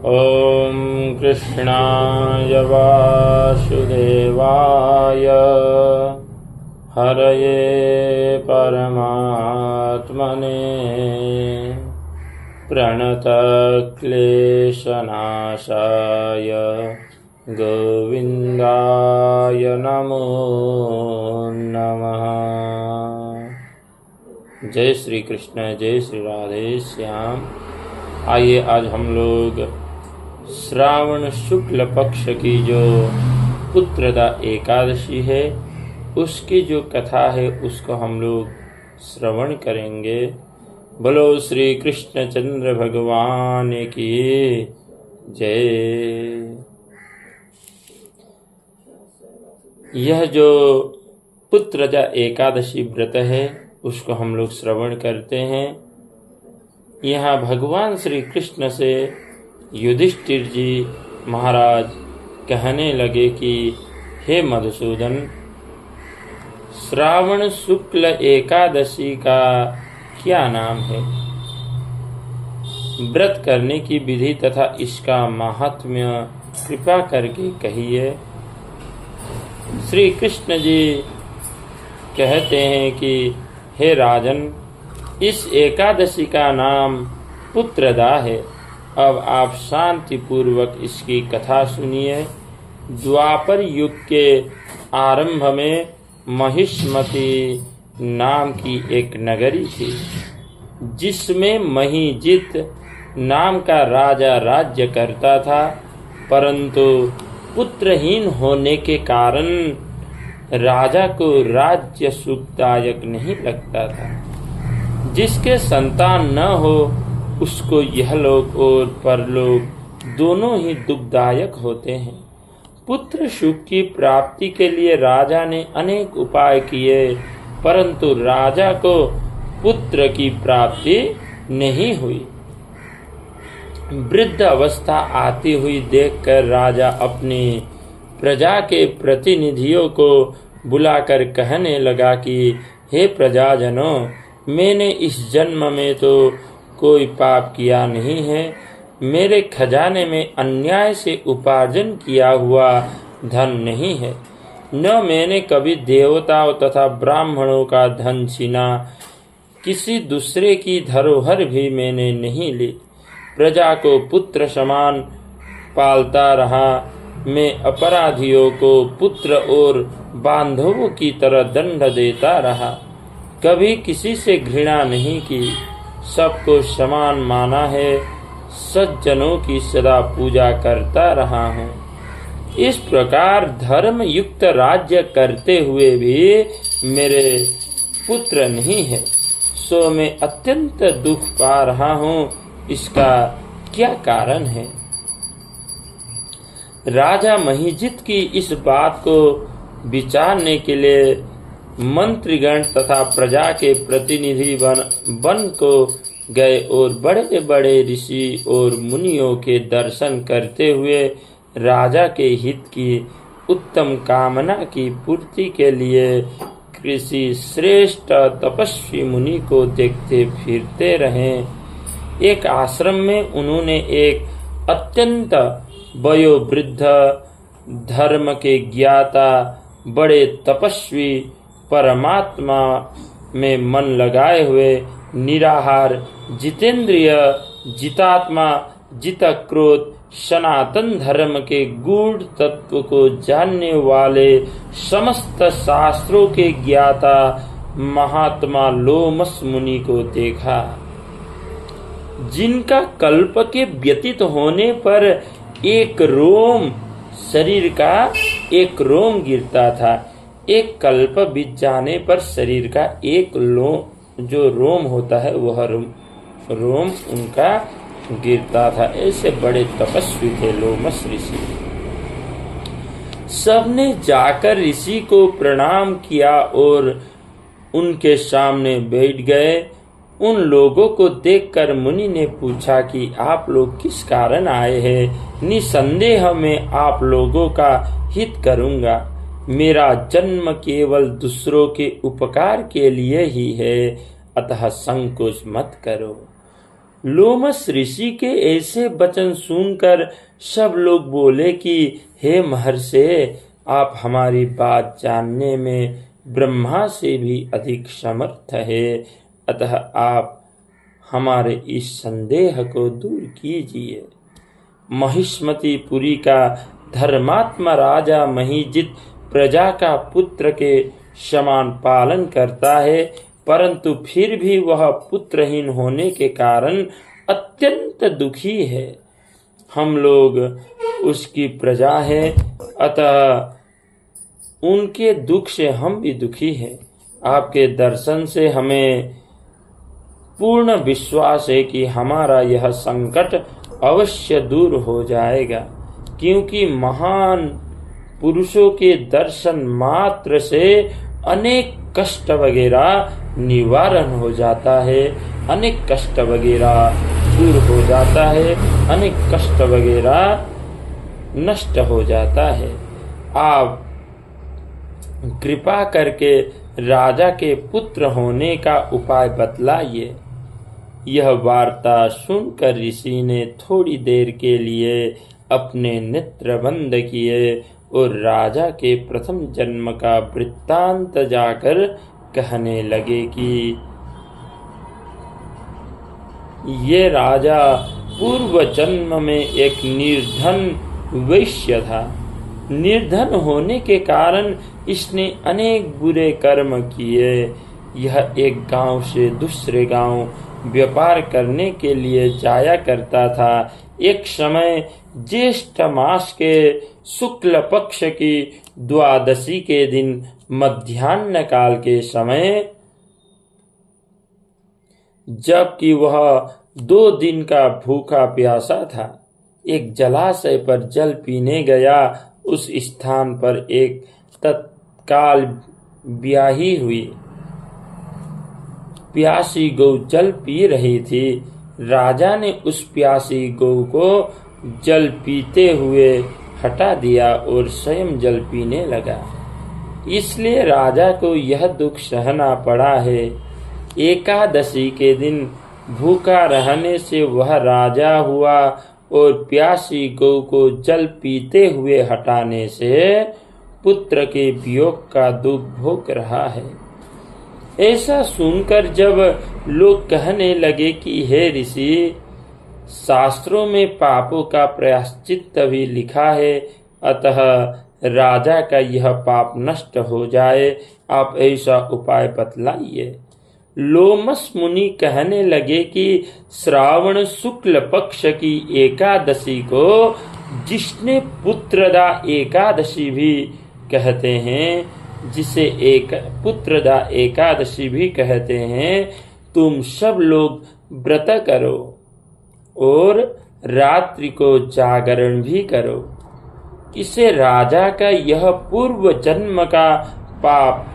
ॐ कृष्णाय वासुदेवाय हरये परमात्मने प्रणतक्लेशनाशाय गोविन्दाय नमो नमः। जय श्री कृष्ण, जय श्री राधे श्याम। आइए आज हम लोग श्रावण शुक्ल पक्ष की जो पुत्रदा एकादशी है उसकी जो कथा है उसको हम लोग श्रवण करेंगे। बोलो श्री कृष्ण चंद्र भगवान की जय। यह जो पुत्रदा एकादशी व्रत है उसको हम लोग श्रवण करते हैं। यहाँ भगवान श्री कृष्ण से युधिष्ठिर जी महाराज कहने लगे कि हे मधुसूदन, श्रावण शुक्ल एकादशी का क्या नाम है? व्रत करने की विधि तथा इसका महात्म्य कृपा करके कहिए। श्री कृष्ण जी कहते हैं कि हे राजन, इस एकादशी का नाम पुत्रदा है। अब आप शांति पूर्वक इसकी कथा सुनिए। द्वापर युग के आरंभ में महिष्मति नाम की एक नगरी थी जिसमें महिजित नाम का राजा राज्य करता था, परंतु पुत्रहीन होने के कारण राजा को राज्य सुखदायक नहीं लगता था। जिसके संतान न हो उसको यह लोक और परलोक दोनों ही दुखदायक होते हैं। पुत्र सुख की प्राप्ति के लिए राजा ने अनेक उपाय किए, परंतु राजा को पुत्र की प्राप्ति नहीं हुई। वृद्ध अवस्था आती हुई देखकर राजा अपनी प्रजा के प्रतिनिधियों को बुलाकर कहने लगा कि हे प्रजाजनों, मैंने इस जन्म में तो कोई पाप किया नहीं है। मेरे खजाने में अन्याय से उपार्जन किया हुआ धन नहीं है, न मैंने कभी देवताओं तथा ब्राह्मणों का धन छीना। किसी दूसरे की धरोहर भी मैंने नहीं ली। प्रजा को पुत्र समान पालता रहा। मैं अपराधियों को पुत्र और बांधवों की तरह दंड देता रहा। कभी किसी से घृणा नहीं की, सबको समान माना है। सज्जनों की सदा पूजा करता रहा हूँ। इस प्रकार धर्म युक्त राज्य करते हुए भी मेरे पुत्र नहीं है, सो मैं अत्यंत दुख पा रहा हूँ। इसका क्या कारण है? राजा महिजित की इस बात को विचारने के लिए मंत्रीगण तथा प्रजा के प्रतिनिधि वन को गए और बड़े बड़े ऋषि और मुनियों के दर्शन करते हुए राजा के हित की उत्तम कामना की पूर्ति के लिए किसी श्रेष्ठ तपस्वी मुनि को देखते फिरते रहे। एक आश्रम में उन्होंने एक अत्यंत वयोवृद्ध, धर्म के ज्ञाता, बड़े तपस्वी, परमात्मा में मन लगाए हुए, निराहार, जितेंद्रिय, जितात्मा, जितक्रोध, सनातन धर्म के गूढ़ तत्व को जानने वाले, समस्त शास्त्रों के ज्ञाता महात्मा लोमस मुनि को देखा, जिनका कल्प के व्यतीत होने पर एक रोम, शरीर का एक रोम गिरता था। एक कल्प बीत जाने पर शरीर का एक जो रोम होता है वह रोम उनका गिरता था। ऐसे बड़े तपस्वी थे लोमस ऋषि। सबने जाकर ऋषि को प्रणाम किया और उनके सामने बैठ गए। उन लोगों को देखकर मुनि ने पूछा कि आप लोग किस कारण आए हैं? निसंदेह मैं आप लोगों का हित करूंगा। मेरा जन्म केवल दूसरों के उपकार के लिए ही है, अतः संकोच मत करो। लोमस ऋषि के ऐसे वचन सुनकर सब लोग बोले कि हे महर्षि, आप हमारी बात जानने में ब्रह्मा से भी अधिक समर्थ है, अतः आप हमारे इस संदेह को दूर कीजिए। महिष्मतिपुरी का धर्मात्मा राजा महिजित प्रजा का पुत्र के समान पालन करता है, परंतु फिर भी वह पुत्रहीन होने के कारण अत्यंत दुखी है। हम लोग उसकी प्रजा है, अतः उनके दुख से हम भी दुखी हैं। आपके दर्शन से हमें पूर्ण विश्वास है कि हमारा यह संकट अवश्य दूर हो जाएगा, क्योंकि महान पुरुषों के दर्शन मात्र से अनेक कष्ट वगैरह निवारण हो जाता है, अनेक कष्ट वगैरह दूर हो जाता है, अनेक कष्ट वगैरह नष्ट हो जाता है। आप कृपा करके राजा के पुत्र होने का उपाय बतलाइए। यह वार्ता सुनकर ऋषि ने थोड़ी देर के लिए अपने नेत्र बंद किए और राजा के प्रथम जन्म का वृत्तांत जाकर कहने लगे कि ये राजा पूर्व जन्म में एक निर्धन वैश्य था। निर्धन होने के कारण इसने अनेक बुरे कर्म किए। यह एक गांव से दूसरे गांव व्यापार करने के लिए जाया करता था। एक समय ज्येष्ठ मास के शुक्ल पक्ष की द्वादशी के दिन मध्याह्न काल के समय, जबकि वह 2 दिन का भूखा प्यासा था, एक जलाशय पर जल पीने गया। उस स्थान पर एक तत्काल ब्याही हुई प्यासी गौ जल पी रही थी। राजा ने उस प्यासी गौ को जल पीते हुए हटा दिया और स्वयं जल पीने लगा। इसलिए राजा को यह दुख सहना पड़ा है। एकादशी के दिन भूखा रहने से वह राजा हुआ और प्यासी गौ को जल पीते हुए हटाने से पुत्र के वियोग का दुख भोग रहा है। ऐसा सुनकर जब लोग कहने लगे कि हे ऋषि, शास्त्रों में पापों का प्रायश्चित भी लिखा है, अतः राजा का यह पाप नष्ट हो जाए, आप ऐसा उपाय बतलाइए। लोमस मुनि कहने लगे कि श्रावण शुक्ल पक्ष की एकादशी को, जिसने पुत्रदा एकादशी भी कहते हैं, जिसे एक पुत्रदा एकादशी भी कहते हैं, तुम सब लोग व्रत करो और रात्रि को जागरण भी करो। इसे राजा का यह पूर्व जन्म का पाप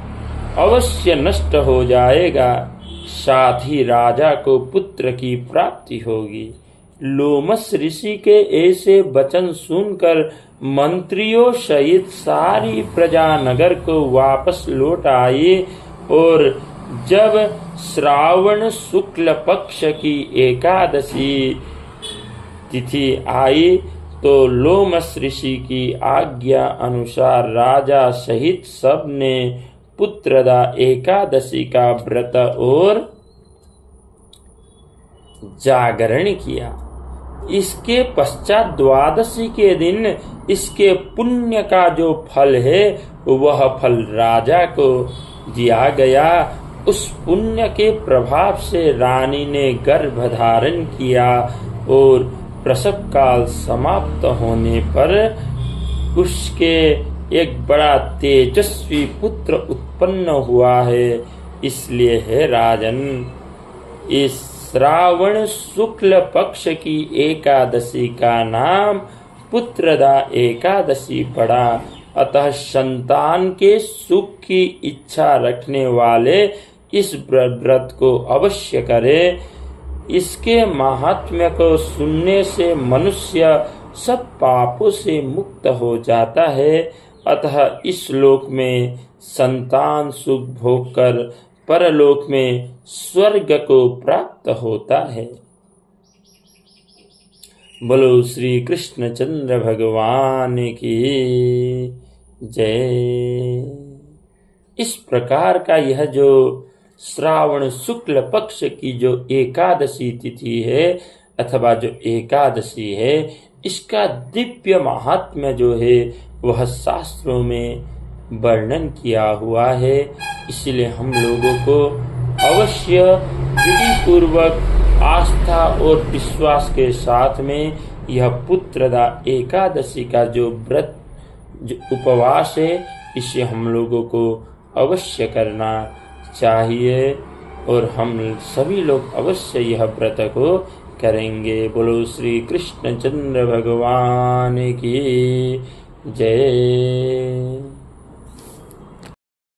अवश्य नष्ट हो जाएगा, साथ ही राजा को पुत्र की प्राप्ति होगी। लोमस ऋषि के ऐसे वचन सुनकर मंत्रियों सहित सारी प्रजा नगर को वापस लौट आई और जब श्रावण शुक्ल पक्ष की एकादशी तिथि आई तो लोमस ऋषि की आज्ञा अनुसार राजा सहित सब ने पुत्रदा एकादशी का व्रत और जागरण किया। इसके पश्चात द्वादशी के दिन इसके पुण्य का जो फल है वह फल राजा को दिया गया। उस पुण्य के प्रभाव से रानी ने गर्भ धारण किया और प्रसव काल समाप्त होने पर उसके एक बड़ा तेजस्वी पुत्र उत्पन्न हुआ है। इसलिए है राजन, इस श्रावण शुक्ल पक्ष की एकादशी का नाम पुत्रदा एकादशी पड़ा। अतः संतान के सुख की इच्छा रखने वाले इस व्रत को अवश्य करे। इसके महात्म्य को सुनने से मनुष्य सब पापों से मुक्त हो जाता है। अतः इस लोक में संतान सुख भोग कर परलोक में स्वर्ग को प्राप्त होता है। बोलो श्री कृष्णचंद्र भगवान की जय। इस प्रकार का यह जो श्रावण शुक्ल पक्ष की जो एकादशी तिथि है अथवा जो एकादशी है, इसका दिव्य महात्म्य जो है वह शास्त्रों में वर्णन किया हुआ है। इसलिए हम लोगों को अवश्य विधि पूर्वक आस्था और विश्वास के साथ में यह पुत्रदा एकादशी का जो व्रत जो उपवास है, इसे हम लोगों को अवश्य करना चाहिए और हम सभी लोग अवश्य यह व्रत को करेंगे। बोलो श्री कृष्णचंद्र भगवान की जय।